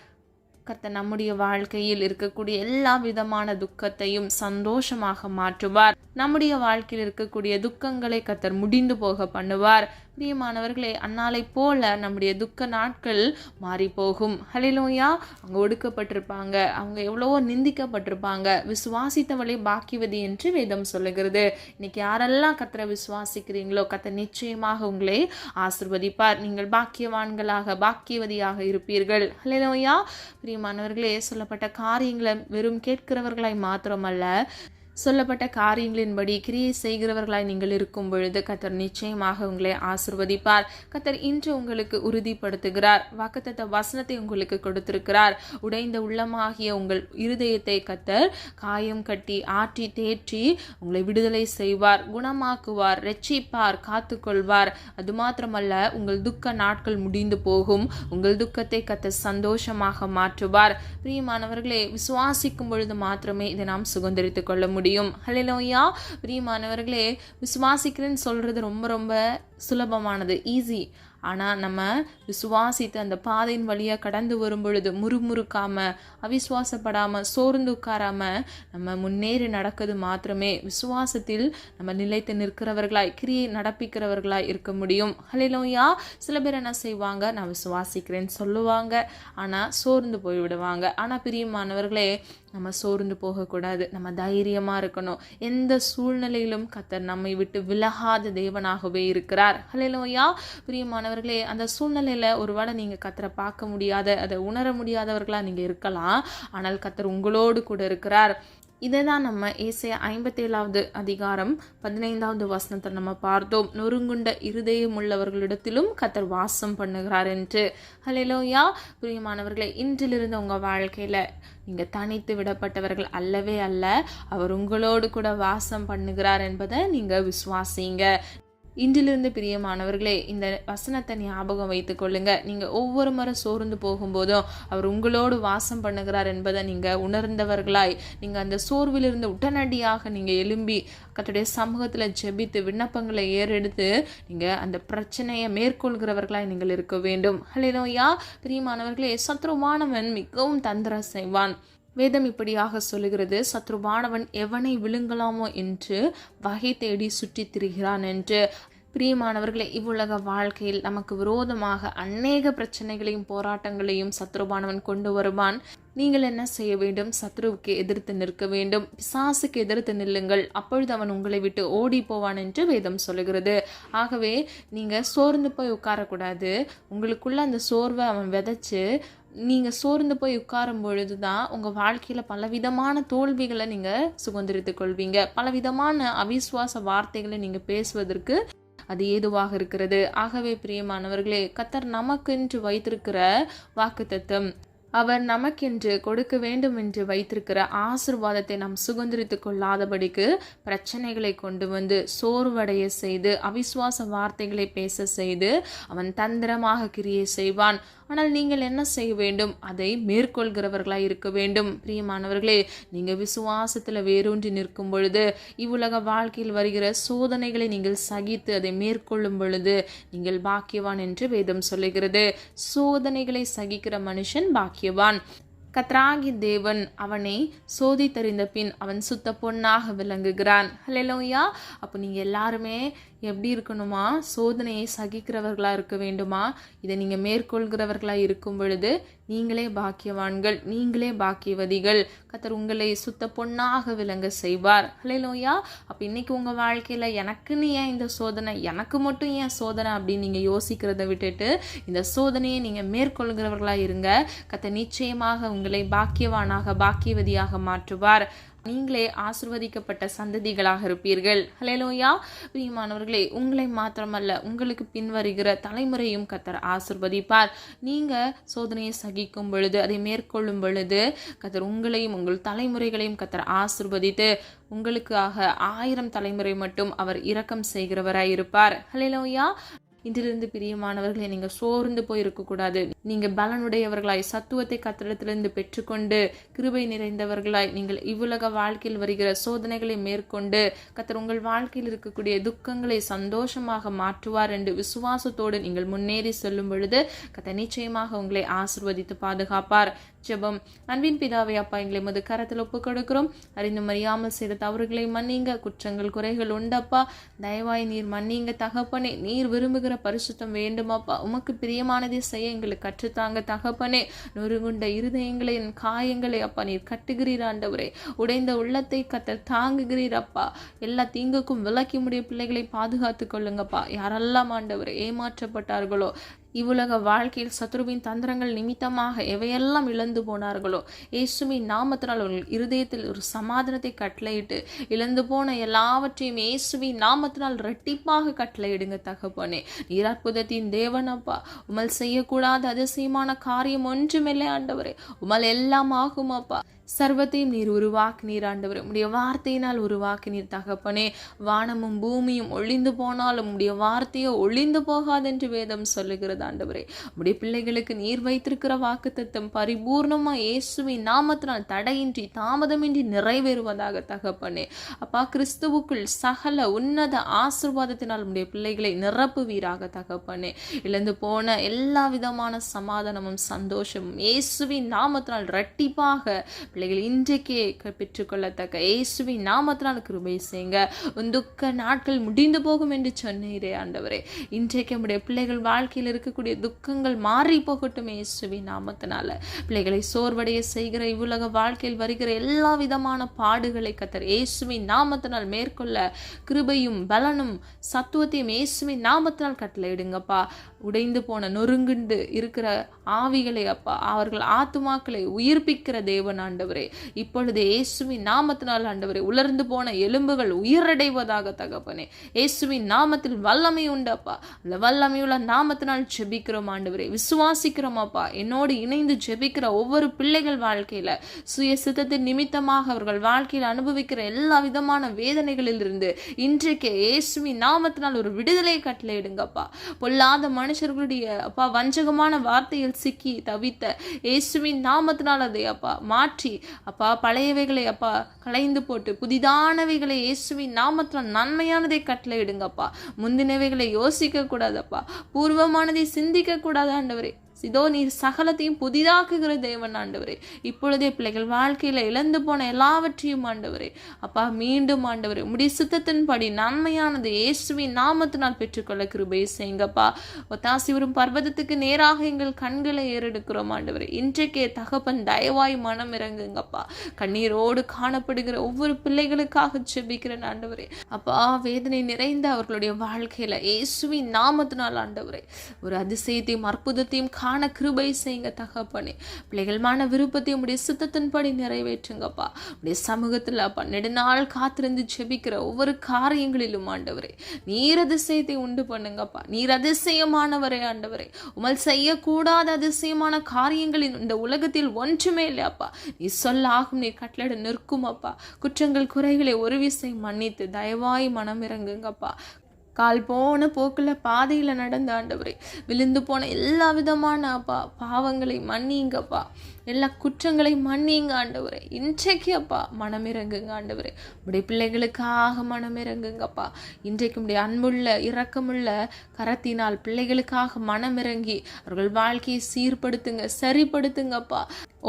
கர்த்தர் நம்முடைய வாழ்க்கையில் இருக்கக்கூடிய எல்லா விதமான துக்கத்தையும் சந்தோஷமாக மாற்றுவார். நம்முடைய வாழ்க்கையில் இருக்கக்கூடிய துக்கங்களை கர்த்தர் முடிந்து போக பண்ணுவார். பிரியமானவர்களே, அந்நாளை போல நம்முடைய துக்க நாட்கள் மாறி போகும். ஹல்லேலூயா. அவங்க ஒடுக்கப்பட்டிருப்பாங்க, அவங்க எவ்வளவோ நிந்திக்கப்பட்டிருப்பாங்க. விசுவாசித்தவளை பாக்கியவதி என்று வேதம் சொல்லுகிறது. இன்னைக்கு யாரெல்லாம் கர்த்தரை விசுவாசிக்கிறீங்களோ கர்த்தர் நிச்சயமாக உங்களை ஆசீர்வதிப்பார். நீங்கள் பாக்கியவான்களாக பாக்கியவதியாக இருப்பீர்கள். ஹல்லேலூயா. பிரியமானவர்களே, சொல்லப்பட்ட காரியங்களை வெறும் கேட்கிறவர்களாய் மாத்திரமல்ல, சொல்லப்பட்ட காரியங்களின்படி கிரியை செய்கிறவர்களாய் நீங்கள் இருக்கும் பொழுது கர்த்தர் நிச்சயமாக உங்களை ஆசீர்வதிப்பார். கர்த்தர் இன்று உங்களுக்கு உறுதிப்படுத்துகிறார். வாக்குத்தத்த வசனத்தை உங்களுக்கு கொடுத்திருக்கிறார். உடைந்த உள்ளமாகிய உங்கள் இருதயத்தை கர்த்தர் காயம் கட்டி ஆற்றி தேற்றி உங்களை விடுதலை செய்வார், குணமாக்குவார், ரட்சிப்பார், காத்துக்கொள்வார். அது மாத்திரமல்ல, உங்கள் துக்க நாட்கள் முடிந்து போகும். உங்கள் துக்கத்தை கர்த்தர் சந்தோஷமாக மாற்றுவார். பிரியமானவர்களே, விசுவாசிக்கும் பொழுது மாத்திரமே இதை நாம் சுதந்திரித்துக் கொள்ள முடியும். ஹல்லேலூயா. பிரியமானவர்களே, விசுவாசிக்கிறேன்னு சொல்றது ரொம்ப ரொம்ப சுலபமானது, ஈஸி. ஆனால் நம்ம விசுவாசித்து அந்த பாதையின் வழியாக கடந்து வரும் பொழுது முறுமுறுக்காம, அவிசுவாசப்படாமல், சோர்ந்து உட்காராம நம்ம முன்னேறி நடக்கிறது மாத்திரமே விசுவாசத்தில் நம்ம நிலைத்து நிற்கிறவர்களாய் கிரியை நடப்பிக்கிறவர்களாய் இருக்க முடியும். ஹல்லேலூயா. சில பேர் என்ன செய்வாங்க, நான் விசுவாசிக்கிறேன்னு சொல்லுவாங்க, ஆனால் சோர்ந்து போய்விடுவாங்க. ஆனால் பிரியமானவர்களே, நம்ம சோர்ந்து போகக்கூடாது. நம்ம தைரியமாக இருக்கணும். எந்த சூழ்நிலையிலும் கர்த்தர் நம்மை விட்டு விலகாத தேவனாகவே இருக்கிறார். ஹல்லேலூயா. பிரியமானவர்களே, அந்த சூழ்நிலையில் ஒருவேளை நீங்கள் கர்த்தரை பார்க்க முடியாத, அதை உணர முடியாதவர்களாக நீங்கள் இருக்கலாம். ஆனால் கர்த்தர் உங்களோடு கூட இருக்கிறார். இதை தான் நம்ம ஏசாயா 57 அதிகாரம் 15 வசனத்தில் நம்ம பார்த்தோம். நொறுங்குண்ட இருதயம் உள்ளவர்களிடத்திலும் கர்த்தர் வாசம் பண்ணுகிறார் என்று. ஹல்லேலூயா. பிரியமானவர்களே, இன்றிலிருந்து உங்கள் வாழ்க்கையில் நீங்கள் தனித்து விடப்பட்டவர்கள் அல்லவே அல்ல. அவர் உங்களோடு கூட வாசம் பண்ணுகிறார் என்பதை நீங்கள் விசுவாசிங்க. இன்றிலிருந்து பிரியமானவர்களே, இந்த வசனத்தை ஞாபகம் வைத்துக் கொள்ளுங்க. நீங்க ஒவ்வொரு முறை சோர்ந்து போகும்போதும் அவர் உங்களோடு வாசம் பண்ணுகிறார் என்பதை நீங்க உணர்ந்தவர்களாய், நீங்க அந்த சோர்விலிருந்து உடனடியாக நீங்க எழும்பி கர்த்தருடைய சமூகத்துல ஜெபித்து விண்ணப்பங்களை ஏறெடுத்து நீங்க அந்த பிரச்சனையை மேற்கொள்கிறவர்களாய் நீங்கள் இருக்க வேண்டும். ஹல்லேலூயா. பிரியமானவர்களே, சத்ருவானவன் மிகவும் தந்திரம் செய்வான். வேதம் இப்படியாக சொல்லுகிறது, சத்ருவானவன் எவனை விழுங்கலாமோ என்று வகை தேடி சுற்றி திரிகிறான் என்று. பிரியமானவர்களே, இவ்வுலக வாழ்க்கையில் நமக்கு விரோதமாக அநேக பிரச்சனைகளையும் போராட்டங்களையும் சத்ருவானவன் கொண்டு வருவான். நீங்கள் என்ன செய்ய வேண்டும்? சத்ருவுக்கு எதிர்த்து நிற்க வேண்டும். பிசாசுக்கு எதிர்த்து நில்லுங்கள், அப்பொழுது அவன் உங்களை விட்டு ஓடி போவான் என்று வேதம் சொல்லுகிறது. ஆகவே நீங்க சோர்ந்து போய் உட்காரக்கூடாது. உங்களுக்குள்ள அந்த சோர்வை அவன் விதைச்சு நீங்கள் சோர்ந்து போய் உட்காரும் பொழுது தான் உங்கள் வாழ்க்கையில் பலவிதமான தோல்விகளை நீங்கள் சுதந்திரித்துக் கொள்வீங்க. பலவிதமான அவிசுவாச வார்த்தைகளை நீங்கள் பேசுவதற்கு அது ஏதுவாக இருக்கிறது. ஆகவே பிரியமானவர்களே, கர்த்தர் நமக்கென்று வைத்திருக்கிற வாக்குத்தத்தம், அவர் நமக்கென்று கொடுக்க வேண்டும் என்று வைத்திருக்கிற ஆசீர்வாதத்தை நாம் சுதந்திரித்துக் கொள்ளாதபடிக்கு பிரச்சனைகளை கொண்டு வந்து சோர்வடைய செய்து அவிசுவாச வார்த்தைகளை பேச செய்து அவன் தந்திரமாக கிரியை செய்வான். ஆனால் நீங்கள் என்ன செய்ய வேண்டும்? அதை மேற்கொள்கிறவர்களாய் இருக்க வேண்டும். பிரியமானவர்களே, நீங்கள் விசுவாசத்தில் வேரூன்றி நிற்கும் பொழுது, இவ்வுலக வாழ்க்கையில் வருகிற சோதனைகளை நீங்கள் சகித்து அதை மேற்கொள்ளும் பொழுது நீங்கள் பாக்கியவான் என்று வேதம் சொல்லுகிறது. சோதனைகளை சகிக்கிற மனுஷன் பாக்கியவான். கர்த்தராகிய தேவன் அவனை சோதித்தறிந்த பின் அவன் சுத்த பொன்னாக விளங்குகிறான். ஹல்லேலூயா. அப்போ நீங்கள் எல்லாருமே எப்படி இருக்கணுமா? சோதனையை சகிக்கிறவர்களாக இருக்க வேண்டுமா? இதை நீங்கள் மேற்கொள்கிறவர்களாக இருக்கும் பொழுது நீங்களே பாக்கியவான்கள், நீங்களே பாக்கியவதிகள். கர்த்தர் உங்களை சுத்த பொன்னாக விளங்க செய்வார். ஹல்லேலூயா. அப்போ இன்னைக்கு உங்கள் வாழ்க்கையில் எனக்குன்னு ஏன் இந்த சோதனை, எனக்கு மட்டும் ஏன் சோதனை அப்படின்னு நீங்கள் யோசிக்கிறத விட்டுட்டு இந்த சோதனையை நீங்கள் மேற்கொள்கிறவர்களாக இருங்க. கர்த்தர் நிச்சயமாக உங்களை பாக்கியவானாக பாக்கியவதியாக மாற்றுவார். நீங்களே ஆசிர்வதிக்கப்பட்ட சந்ததிகளாக இருப்பீர்கள். ஹல்லேலூயா. பிரியமானவர்களே, உங்களை மாத்திரமல்ல, உங்களுக்கு பின்வருகிற தலைமுறையும் கர்த்தர் ஆசிர்வதிப்பார். நீங்கள் சோதனையை சகிக்கும் பொழுது, அதை மேற்கொள்ளும் பொழுது கர்த்தர் உங்களையும் உங்கள் தலைமுறைகளையும் கர்த்தர் ஆசிர்வதித்து உங்களுக்காக 1000 தலைமுறை மட்டும் அவர் இரக்கம் செய்கிறவராய் இருப்பார். ஹல்லேலூயா. இன்றிலிருந்து பிரியமானவர்களை, நீங்கள் சோர்ந்து போய் இருக்கக்கூடாது. நீங்கள் பலனுடையவர்களாய் சத்துவத்தை கர்த்தரிடத்திலிருந்து பெற்றுக்கொண்டு கிருபை நிறைந்தவர்களாய் நீங்கள் இவ்வுலக வாழ்க்கையில் வருகிற சோதனைகளை மேற்கொண்டு கர்த்தர் உங்கள் வாழ்க்கையில் இருக்கக்கூடிய துக்கங்களை சந்தோஷமாக மாற்றுவார் என்று விசுவாசத்தோடு நீங்கள் முன்னேறி செல்லும் பொழுது கர்த்தர் நிச்சயமாக உங்களை ஆசீர்வதித்து பாதுகாப்பார். ஜெபம். அன்பின் பிதாவே, அப்பா, எங்களை மது கரத்தில் ஒப்புக் கொடுக்கிறோம். அறிந்தும் அறியாமல் செய்த தவறுகளை மன்னிங்க. குற்றங்கள் குறைகள் உண்டப்பா, தயவாய் நீர் மன்னிங்க தகப்பனே. நீர் விரும்புகிற பரிசுத்தம் வேண்டுமாப்பா. உமக்கு பிரியமானதை செய்ய எங்களுக்கு கற்றுத்தாங்க தகப்பனே. நொறுங்குண்ட இருதயங்களை, என் காயங்களை அப்பா நீர் கட்டுகிறீர் ஆண்டவரே. உடைந்த உள்ளத்தை கர்த்தர் தாங்குகிறீர் அப்பா. எல்லா தீங்குக்கும் விலக்கி முடிய பிள்ளைகளை பாதுகாத்து கொள்ளுங்கப்பா. யாரெல்லாம் ஆண்டவரே ஏமாற்றப்பட்டார்களோ, இவ்வுலக வாழ்க்கையில் சத்ருவின் தந்திரங்கள் நிமித்தமாக எவையெல்லாம் இழந்து போனார்களோ, இயேசுவின் நாமத்தினால் அவர்கள் இருதயத்தில் ஒரு சமாதானத்தை கட்டளையிட்டு இழந்து போன எல்லாவற்றையும் இயேசுவின் நாமத்தினால் இரட்டிப்பாக கட்டளையிடுங்க தகப்பனே. நீர் அற்புதத்தின் தேவனப்பா. உம்மால் செய்யக்கூடாத அதிசயமான காரியம் ஒன்றுமில்லை ஆண்டவரே. உம்மால் எல்லாம் ஆகும் அப்பா. சர்வத்தையும் நீர் உருவாக்கினீர் ஆண்டவரே. உம்முடைய வார்த்தையினால் உருவாக்கினீர் தகப்பனே. வானமும் பூமியும் ஒளிந்து போனாலும் உம்முடைய வார்த்தையோ ஒளிந்து போகாதென்று வேதம் சொல்லுகிறது ஆண்டவரே. உம்முடைய பிள்ளைகளுக்கு நீர் வைத்திருக்கிற வாக்குத்தத்தம் பரிபூர்ணமா இயேசுவின் நாமத்தினால் தடையின்றி தாமதமின்றி நிறைவேறுவதாக தகப்பனே. அப்பா, கிறிஸ்துவுக்குள் சகல உன்னத ஆசீர்வாதத்தினால் உம்முடைய பிள்ளைகளை நிரப்புவீராக தகப்பனே. இழந்து போன எல்லா விதமான சமாதானமும் சந்தோஷமும் இயேசுவின் நாமத்தினால் இரட்டிப்பாக பிள்ளைகள் இன்றைக்கே பெற்றுக்கொள்ளத்தக்க இயேசுவின் நாமத்தினால் கிருபை செய்யுங்க. துக்க நாட்கள் முடிந்து போகும் என்று சொன்னீரே ஆண்டவரே. இன்றைக்கு நம்முடைய பிள்ளைகள் வாழ்க்கையில் இருக்கக்கூடிய துக்கங்கள் மாறி போகட்டும் இயேசுவின் நாமத்தினால. பிள்ளைகளை சோர்வடைய செய்கிற இவ்வுலக வாழ்க்கையில் வருகிற எல்லா விதமான பாடுகளை கர்த்தர் இயேசுவின் நாமத்தினால் மேற்கொள்ள கிருபையும் பலனும் சத்துவத்தையும் இயேசுவின் நாமத்தினால் கட்டளையிடுங்கப்பா. உடைந்து போன நொறுங்குண்டு இருக்கிற ஆவிகளை அப்பா, அவர்கள் ஆத்துமாக்களை உயிர்ப்பிக்கிற தேவன் ஆண்டவரே. ஆண்டவரே. இப்பொழுது இயேசுவின் நாமத்தினால் ஆண்டவரே உலர்ந்து போன எலும்புகள் உயிரடைவதாக தகப்பனே. இயேசுவின் நாமத்தில் வல்லமை உண்டப்பா. அந்த வல்லமையுள்ள நாமத்தினால் ஜெபிக்கிறோம் ஆண்டவரே. விசுவாசிக்கிறோம் அப்பா. என்னோடு இணைந்து ஜெபிக்கிற ஒவ்வொரு பிள்ளைகள் வாழ்க்கையில சுய சித்தத்தின் நிமித்தமாக அவர்கள் வாழ்க்கையில் அனுபவிக்கிற எல்லா விதமான வேதனைகளில் இருந்து இன்றைக்கு இயேசுவின் நாமத்தினால் ஒரு விடுதலை கட்டளையிடுங்கப்பா. பொல்லாத மனுஷர்களுடைய அப்பா வஞ்சகமான வார்த்தையில் சிக்கி தவித்த இயேசுவின் நாமத்தினால் அதை அப்பா மாற்றி அப்பா பழையவைகளை அப்பா களைந்து போட்டு புதிதானவைகளை இயேசுவின் நாமத்தினால் நன்மையானதை கட்டளையிடுங்கப்பா. முந்தினவைகளை யோசிக்க கூடாதப்பா. பூர்வமானதை சிந்திக்க கூடாது ஆண்டவரே. இதோ நீர் சகலத்தையும் புதிதாக்குகிற தேவன் ஆண்டவரே. இப்பொழுதே பிள்ளைகள் வாழ்க்கையில இழந்து போன எல்லாவற்றையும் ஆண்டவரே அப்பா மீண்டும் ஆண்டவரே உம்முடைய சித்தத்தின்படி நன்மையானது இயேசுவின் நாமத்தினால் பெற்றுக்கொள்ள கிருபை செய்யுங்கப்பா. ஒத்தாசி வரும் பர்வதத்துக்கு நேராக எங்கள் கண்களை ஏறெடுக்கிறோம் ஆண்டவரே. இன்றைக்கே தகப்பன் தயவாய் மனம் இறங்குங்கப்பா. கண்ணீரோடு காணப்படுகிற ஒவ்வொரு பிள்ளைகளுக்காக ஜெபிக்கிறேன் ஆண்டவரே. அப்பா வேதனை நிறைந்த அவர்களுடைய வாழ்க்கையில இயேசுவின் நாமத்தினால் ஆண்டவரே ஒரு அதிசயத்தையும் அற்புதத்தையும் காண கிருபை செய்யுங்க தகப்பனே. பிள்ளைகள் மன விருப்பத்தையும் உடைய சித்தத்தின்படி நிறைவேற்றுங்கப்பா. உடைய சமூகத்தில் அப்பா நெடுநாள் காத்திருந்து ஜெபிக்கிற ஒவ்வொரு காரியங்களிலும் ஆண்டவரே நீர் அதிசயத்தை உண்டு பண்ணுங்கப்பா. நீர் அதிசயமானவரே ஆண்டவரே. உமல் செய்யக்கூடாத அதிசயமான காரியங்களின் இந்த உலகத்தில் ஒன்றுமே இல்லையாப்பா. நீ சொல்லாகும் நீ கட்டளை நிற்கும் அப்பா. குற்றங்கள் குறைகளை ஒரு விசை மன்னித்து தயவாய் மனம் இறங்குங்கப்பா. கால் போன போக்குல பாதையில நடந்த ஆண்டவரே விழுந்து போன எல்லா விதமான அப்பா பாவங்களை மன்னிங்கப்பா. எல்லா குற்றங்களையும் மன்னிங்க ஆண்டவரே. இன்றைக்கு அப்பா மனமிறங்குங்க ஆண்டவரே. உடைய பிள்ளைகளுக்காக மனமிறங்குங்கப்பா. இன்றைக்கு உடைய அன்புள்ள இரக்கமுள்ள கரத்தினால் பிள்ளைகளுக்காக மனமிறங்கி அவர்கள் வாழ்க்கையை சீர்படுத்துங்க சரிப்படுத்துங்கப்பா.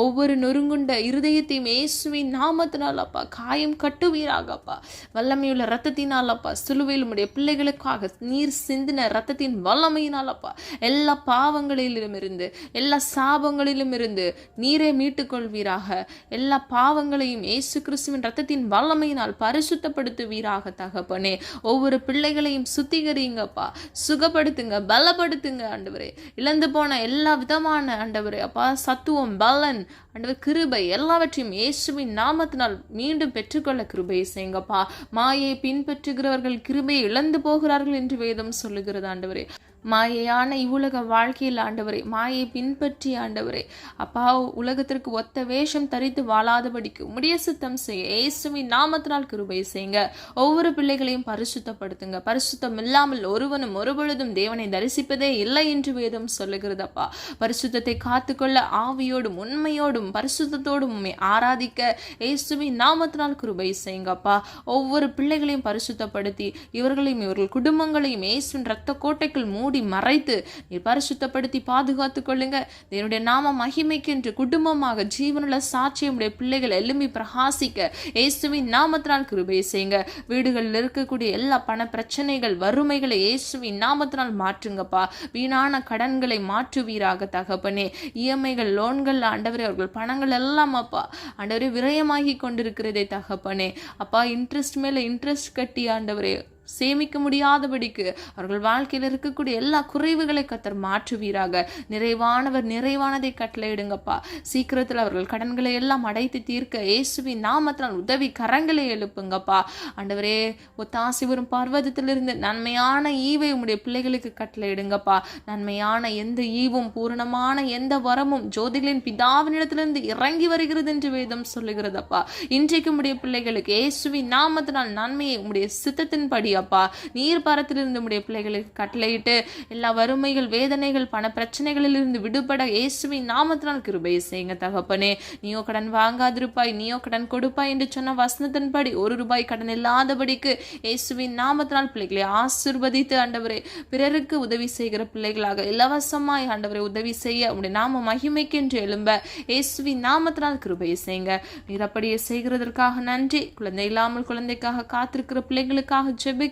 ஒவ்வொரு நொறுங்குண்ட இருதயத்தையும் இயேசுவின் நாமத்தினால் அப்பா காயம் கட்டுவீராகப்பா. வல்லமையுள்ள இரத்தத்தினால் அப்பா சிலுவையில் உடைய பிள்ளைகளுக்காக நீர் சிந்தின இரத்தத்தின் வல்லமையினால் அப்பா எல்லா பாவங்களிலும் இருந்து எல்லா சாபங்களிலும் இருந்து நீரே மீட்டுக்கொள்வீராக. எல்லா பாவங்களையும் இயேசு கிறிஸ்துவின் இரத்தத்தின் வல்லமையினால் பரிசுத்தப்படுத்துவீராக தகப்பனே. ஒவ்வொரு பிள்ளைகளையும் சுத்திகரிங்கப்பா. சுகப்படுத்துங்க பலப்படுத்துங்க ஆண்டவரே. இழந்து போன எல்லா விதமான ஆண்டவரே அப்பா சத்துவம் பலன் ஆண்டவர் கிருபை எல்லாவற்றையும் இயேசுவின் நாமத்தினால் மீண்டும் பெற்றுக்கொள்ள கிருபை செய்யுங்கப்பா. மாயை பின்பற்றுகிறவர்கள் கிருபையை இழந்து போகிறார்கள் என்று வேதம் சொல்லுகிறது ஆண்டவரே. மாயையான இவ்வுலக வாழ்க்கையில் ஆண்டவரே மாயை பின்பற்றி ஆண்டவரே அப்பா உலகத்திற்கு ஒத்த வேஷம் தரித்து வாழாதபடிக்கு உம்முடைய சித்தம் செய்ய இயேசுவின் நாமத்தினால் கிருபை செய்யுங்க. ஒவ்வொரு பிள்ளைகளையும் பரிசுத்தப்படுத்துங்க. பரிசுத்தம் இல்லாமல் ஒருவனும் ஒருபொழுதும் தேவனை தரிசிப்பதே இல்லை என்று வேதம் சொல்லுகிறதப்பா. பரிசுத்தத்தை காத்துக்கொள்ள ஆவியோடும் உண்மையோடும் பரிசுத்தத்தோடும் உம்மை ஆராதிக்க இயேசுவின் நாமத்தினால் கிருபை செய்யுங்கப்பா. ஒவ்வொரு பிள்ளைகளையும் பரிசுத்தப்படுத்தி இவர்களையும் இவர்கள் குடும்பங்களையும் இயேசுவின் இரத்த கோட்டைக்குள் மூடி மறைத்து நீர் பரிசுத்தப்படுத்தி பாதுகாத்துக் கொள்ளுங்க. என்னுடைய நாம மகிமைக்கு என்று குடும்பமாக ஜீவனுள்ள சாட்சியுடைய பிள்ளைகள் எழும்பி பிரகாசிக்க இயேசுவின் நாமத்தினால் கிருபை செய்யுங்க. வீடுகளில் இருக்கக்கூடிய எல்லா பண பிரச்சனைகள் வறுமைகளை இயேசுவின் நாமத்தினால் மாற்றுங்கப்பா. வீணான கடன்களை மாற்றுவீராக தகப்பனே. இஎம்ஐகள் லோன்கள் ஆண்டவரே அவர்கள் பணங்கள் எல்லாம் அப்பா ஆண்டவரே விரயமாகி கொண்டிருக்கிறதே தகப்பனே. அப்பா இன்ட்ரெஸ்ட் மேல இன்ட்ரெஸ்ட் கட்டி ஆண்டவரே சேமிக்க முடியாதபடிக்கு அவர்கள் வாழ்க்கையில் இருக்கக்கூடிய எல்லா குறைவுகளை கர்த்தர் மாற்றுவீராக. நிறைவானவர் நிறைவானதை கட்டளையிடுங்கப்பா. சீக்கிரத்தில் அவர்கள் கடன்களை எல்லாம் அடைத்து தீர்க்க இயேசுவின் நாமத்தினால் உதவி கரங்களை எழுப்புங்கப்பா. ஆண்டவரே ஒத்தாசி வரும் பர்வதத்திலிருந்து நன்மையான ஈவை உம்முடைய பிள்ளைகளுக்கு கட்டளையிடுங்கப்பா. நன்மையான எந்த ஈவும் பூரணமான எந்த வரமும் ஜோதிகளின் பிதாவினிடத்திலிருந்து இறங்கி வருகிறது என்று வேதம் சொல்லுகிறதப்பா. இன்றைக்கு உம்முடைய பிள்ளைகளுக்கு இயேசுவின் நாமத்தினால் நன்மையை உம்முடைய சித்தத்தின்படி அப்பா நீர் பாரத்திலிருந்து உம்முடைய பிள்ளைகளுக்கு கட்டளையிட்டு எல்லா வறுமைகள் வேதனைகள் பண பிரச்சனைகளில் இருந்து விடுபட இயேசுவின் நாமத்தினால் கிருபை செய்யுங்க தகப்பனே. நீயோ கடன் வாங்காதிருப்பாய் நீயோ கடன் கொடுப்பாய் என்று சொன்ன வசனத்தின்படி ₹1 கடன் இல்லாதபடிக்கு இயேசுவின் நாமத்தினால் பிள்ளைகளை ஆசீர்வதித்து ஆண்டவரே பிறருக்கு உதவி செய்கிற பிள்ளைகளாக இலவசமாய் ஆண்டவரை உதவி செய்ய உம்முடைய நாம மகிமைக்கு என்று எழும்ப இயேசுவின் நாமத்தினால் கிருபை செய்யுங்க. நீர் அப்படியே செய்கிறதற்காக நன்றி. குழந்தை இல்லாமல் குழந்தைக்காக காத்திருக்கிற பிள்ளைகளுக்காக ஜெபிக்கிறேன்.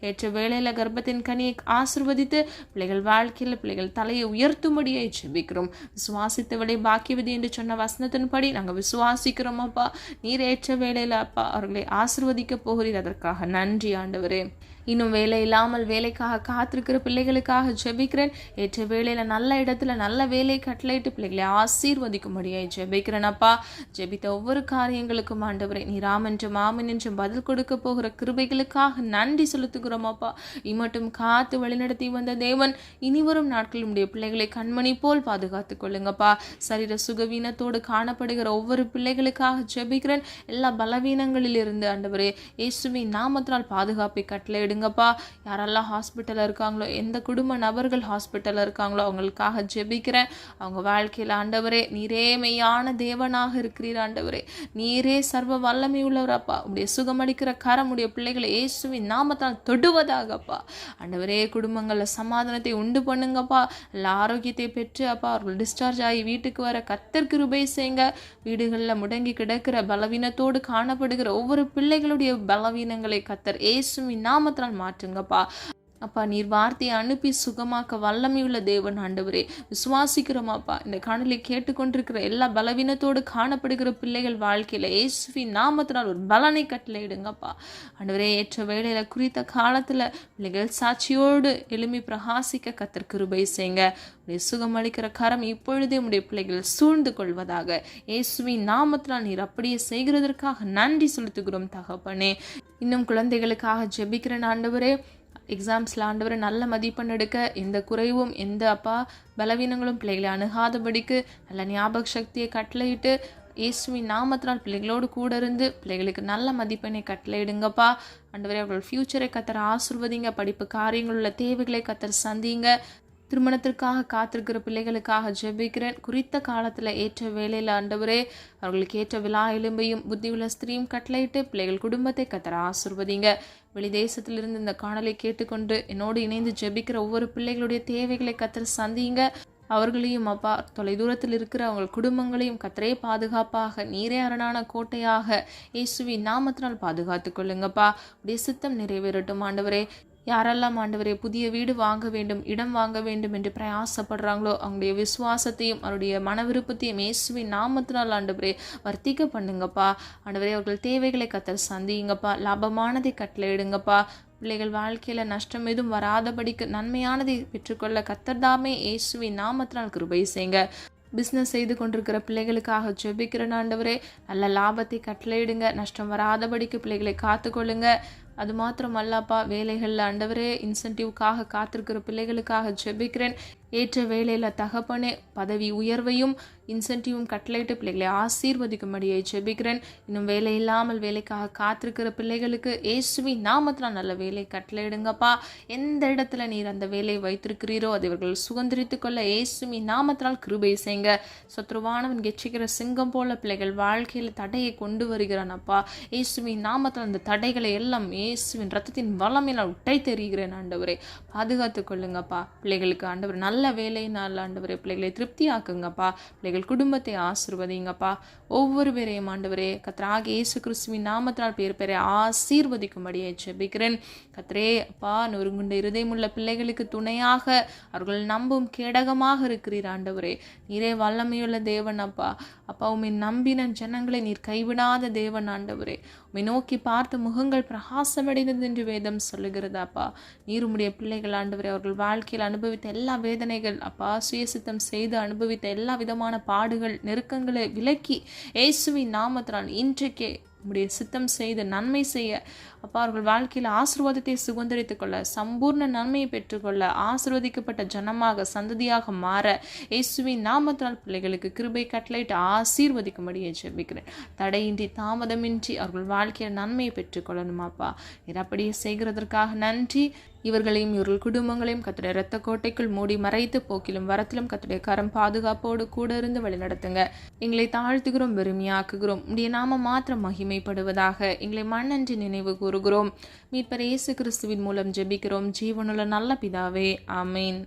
ஏற்ற வேளையில கர்ப்பத்தின் கனியை ஆசீர்வதித்து பிள்ளைகள் வாழ்க்கையில் பிள்ளைகள் தலையை உயர்த்தும்படியை ஜெபிக்கிறோம். விசுவாசித்தவளை பாக்கியவதி என்று சொன்ன வசனத்தின்படி நாங்கள் விசுவாசிக்கிறோம் அப்பா. நீர் ஏற்ற வேளையில அப்பா அவர்களை ஆசீர்வதிக்க போகிறீர். அதற்காக நன்றி ஆண்டவரே. இன்னும் வேலை இல்லாமல் வேலைக்காக காத்திருக்கிற பிள்ளைகளுக்காக ஜெபிக்கிறேன். ஏற்ற வேலையில நல்ல இடத்துல நல்ல வேலை கட்டளையிட்டு பிள்ளைகளை ஆசீர்வதிக்கும்படியாய் ஜெபிக்கிறேன் அப்பா. ஜெபித்த ஒவ்வொரு காரியங்களுக்கும் ஆண்டவரே நீ ராமென்றும் ஆமென் என்றும் பதில் கொடுக்க போகிற கிருபைகளுக்காக நன்றி செலுத்துகிறோம் அப்பா. இம்மட்டும் காத்து வழிநடத்தி வந்த தேவன் இனி வரும் நாட்களில் உடைய பிள்ளைகளை கண்மணி போல் பாதுகாத்துக் கொள்ளுங்கப்பா. சரீர சுகவீனத்தோடு காணப்படுகிற ஒவ்வொரு பிள்ளைகளுக்காக ஜெபிக்கிறேன். எல்லா பலவீனங்களில் இருந்து ஆண்டவரே இயேசுவின் நாமத்தினால் பாதுகாப்பை கட்டளையிடுங்கப்பா. யாரெல்லாம் ஹாஸ்பிட்டலில் இருக்காங்களோ, எந்த குடும்ப நபர்கள் ஹாஸ்பிட்டலில் இருக்காங்களோ அவங்களுக்காக ஜெபிக்கிறேன். அவங்க வாழ்க்கையில் ஆண்டவரே நீரே மெய்யான தேவனாக இருக்கிறீர் ஆண்டவரே. நீரே சர்வ வல்லமை உள்ளவரப்பா. உடைய சுகமளிக்கிற கரம் உடைய பிள்ளைகளை இயேசுவின் நாமத்தால் தொடுவதாகப்பா. ஆண்டவரே குடும்பங்களில் சமாதானத்தை உண்டு பண்ணுங்கப்பா. எல்லா ஆரோக்கியத்தை பெற்று அப்பா அவர்கள் டிஸ்சார்ஜ் ஆகி வீட்டுக்கு வர கர்த்தர் கிருபை செய்யுங்க. வீடுகளில் முடங்கி கிடக்கிற பலவீனத்தோடு காணப்படுகிற ஒவ்வொரு பிள்ளைகளுடைய பலவீனங்களை கர்த்தர் இயேசுவின் நாமத்தால் மாற்றுங்கப்பா. அப்பா நீர் வார்த்தையை அனுப்பி சுகமாக்க வல்லமையுள்ள தேவன் ஆண்டவரே. விசுவாசிக்கிறோமாப்பா. இந்த காணொலியை கேட்டுக்கொண்டிருக்கிற எல்லா பலவீனத்தோடு காணப்படுகிற பிள்ளைகள் வாழ்க்கையில இயேசுவின் நாமத்தினால் ஒரு பலனை கட்டளையிடுங்கப்பா. ஆண்டவரே ஏற்ற வேளையில குறித்த காலத்துல பிள்ளைகள் சாட்சியோடு எழும்பி பிரகாசிக்க கர்த்தர் கிருபை செய்யுங்க. உடைய சுகமளிக்கிற கரம் இப்பொழுதே உடைய பிள்ளைகள் சூழ்ந்து கொள்வதாக இயேசுவின் நாமத்தினால் நீர் அப்படியே செய்கிறதற்காக நன்றி செலுத்துகிறோம் தகப்பனே. இன்னும் குழந்தைகளுக்காக ஜெபிக்கிற ஆண்டவரே, எக்ஸாம்ஸில் ஆண்டவரை நல்ல மதிப்பெண் எடுக்க எந்த குறைவும் எந்த அப்பா பலவீனங்களும் பிள்ளைகளை அணுகாதபடிக்கு நல்ல ஞாபக சக்தியை கட்டளையிட்டு இயேசுவின் நாமத்தினால் பிள்ளைகளோடு கூட இருந்து பிள்ளைகளுக்கு நல்ல மதிப்பெண்ணை கட்டளையிடுங்கப்பா. ஆண்டவரே அவர்கள் ஃபியூச்சரை கத்தர் ஆசிர்வதிங்க. படிப்பு காரியங்கள் உள்ள தேவைகளை கத்தர் சந்திங்க. திருமணத்திற்காக காத்திருக்கிற பிள்ளைகளுக்காக ஜெபிக்கிறேன். குறித்த காலத்தில் ஏற்ற வேலையில் ஆண்டவரே அவர்களுக்கு ஏற்ற விழா எலும்பையும் புத்தியுள்ள ஸ்திரீயும் கட்டளையிட்டு பிள்ளைகள் குடும்பத்தை கத்தர ஆசிர்வதிங்க. வெளிதேசத்திலிருந்து இந்த காணலை கேட்டுக்கொண்டு என்னோடு இணைந்து ஜெபிக்கிற ஒவ்வொரு பிள்ளைகளுடைய தேவைகளை கத்தர் சந்திங்க. அவர்களையும் அப்பா தொலைதூரத்தில் இருக்கிற அவங்க குடும்பங்களையும் கத்தரே பாதுகாப்பாக நீரே அரணான கோட்டையாக இயேசுவின் நாமத்தினால் பாதுகாத்து கொள்ளுங்கப்பா. உடைய சித்தம் நிறைவேறட்டும் ஆண்டவரே. யாரெல்லாம் ஆண்டவரே புதிய வீடு வாங்க வேண்டும், இடம் வாங்க வேண்டும் என்று பிரயாசப்படுறாங்களோ அவங்களுடைய விசுவாசத்தையும் அவருடைய மன விருப்பத்தையும் இயேசுவின் நாமத்தினால் ஆண்டவரே வர்த்திக்க பண்ணுங்கப்பா. ஆண்டவரே அவர்கள் தேவைகளை கத்தர் சந்திங்கப்பா. லாபமானதை கட்டளையிடுங்கப்பா. பிள்ளைகள் வாழ்க்கையில் நஷ்டம் எதுவும் வராதபடிக்கு நன்மையானதை பெற்றுக்கொள்ள கத்தர்தாமே இயேசுவின் நாமத்தினால் கிருபை செய்யுங்க. பிஸ்னஸ் செய்து கொண்டிருக்கிற பிள்ளைகளுக்காக ஜெபிக்கிற ஆண்டவரே நல்ல லாபத்தை கட்டளையிடுங்க. நஷ்டம் வராதபடிக்கு பிள்ளைகளை காத்துக்கொள்ளுங்க. அது மாத்திரம் அல்லப்பா, வேலைகளில் ஆண்டவரே இன்சென்டிவ்காக காத்திருக்கிற பிள்ளைகளுக்காக ஜெபிக்கிறேன். ஏற்ற வேலையில் தகப்பனே பதவி உயர்வையும் இன்சென்டிவும் கட்டளையிட்டு பிள்ளைகளை ஆசீர்வதிக்கும்படியை ஜெபிக்கிறேன். இன்னும் வேலை இல்லாமல் வேலைக்காக காத்திருக்கிற பிள்ளைகளுக்கு இயேசுவின் நாமத்தில் நல்ல வேலை கட்டளையிடுங்கப்பா. எந்த இடத்துல நீர் அந்த வேலையை வைத்திருக்கிறீரோ அதை இவர்கள் சுதந்திரித்து கொள்ள இயேசுவின் நாமத்தினால் கிருபை செய்யுங்க. சத்ருவானவன் கெச்சிக்கிற சிங்கம் போல பிள்ளைகள் வாழ்க்கையில் தடையை கொண்டு வருகிறான் அப்பா. இயேசுவின் நாமத்தில் அந்த தடைகளை எல்லாம் இயேசுவின் ரத்தத்தின் வல்லமையினால் உட்டை தெரிகிறேன் ஆண்டவரே. பாதுகாத்து கொள்ளுங்கப்பா. பிள்ளைகளுக்கு ஆண்டவர் நல்ல வேலையினால் ஆண்டவரே பிள்ளைகளை திருப்தி ஆக்குங்கப்பா. பிள்ளைகள் குடும்பத்தை ஆசீர்வதிங்கப்பா. ஒவ்வொரு பேரையும் ஆண்டவரே கர்த்தராகிய இயேசு கிறிஸ்துவின் நாமத்தினால் பேரை ஆசீர்வதிக்கும்படியை ஜெபிக்கிறேன். கர்த்தரே அப்பா நொறுங்குண்ட இருதயமுள்ள பிள்ளைகளுக்கு துணையாக அவர்கள் நம்பும் கேடகமாக இருக்கிறீர் ஆண்டவரே. நீரே வல்லமையுள்ள தேவன் அப்பா. அப்பா உம்மை நம்பின ஜனங்களை நீர் கைவிடாத தேவன் ஆண்டவரே. உம்மை நோக்கி பார்த்த முகங்கள் பிரகாசமடைந்தது என்று வேதம் சொல்லுகிறதாப்பா. நீர் உம்முடைய பிள்ளைகள் ஆண்டவரே அவர்கள் வாழ்க்கையில் அனுபவித்த எல்லா வேதனைகள் அப்பா சுயசித்தம் செய்து அனுபவித்த எல்லா விதமான பாடுகள் நெருக்கங்களை விலக்கி இயேசுவின் நாமத்தினால் இன்றைக்கே உம்முடைய சித்தம் செய்து நன்மை செய்ய அப்பா அவர்கள் வாழ்க்கையில் ஆசீர்வாதத்தை சுதந்திரித்துக் கொள்ள சம்பூர்ண நன்மையை பெற்றுக்கொள்ள ஆசீர்வதிக்கப்பட்ட ஜனமாக சந்ததியாக மாற இயேசுவின் நாமத்தினால் பிள்ளைகளுக்கு கிருபை கட்டளையிட்டு ஆசீர்வதிக்கும்படியை ஜெபிக்கிறேன். தடையின்றி தாமதமின்றி அவர்கள் வாழ்க்கையில் நன்மையை பெற்றுக்கொள்ளணுமாப்பா. நீர் அப்படியே செய்கிறதற்காக நன்றி. இவர்களையும் இவர்கள் குடும்பங்களையும் கர்த்தருடைய இரத்த கோட்டைக்குள் மூடி மறைத்து போக்கிலும் வரத்திலும் கர்த்தருடைய கரம் பாதுகாப்போடு கூட இருந்து வழிநடத்துங்க. எங்களை தாழ்த்துகிறோம், பெருமையாக்குகிறோம். உடைய நாம மாத்திரம் மகிமைப்படுவதாக. எங்களை மண்ணன்றி நினைவு கூறுகிறோம். மீட்பர் இயேசு கிறிஸ்துவின் மூலம் ஜெபிக்கிறோம் ஜீவனுள்ள நல்ல பிதாவே, ஆமேன்.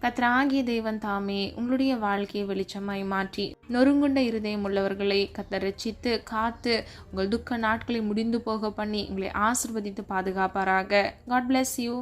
கர்த்தராகிய தேவன் தாமே உங்களுடைய வாழ்க்கையை வெளிச்சமாய் மாற்றி நொறுங்குண்ட இருதயம் உள்ளவர்களை கர்த்தர் ரட்சித்து காத்து உங்கள் துக்க நாட்களை முடிந்து போக பண்ணி உங்களை ஆசீர்வதித்து பாதுகாப்பாராக. God bless you.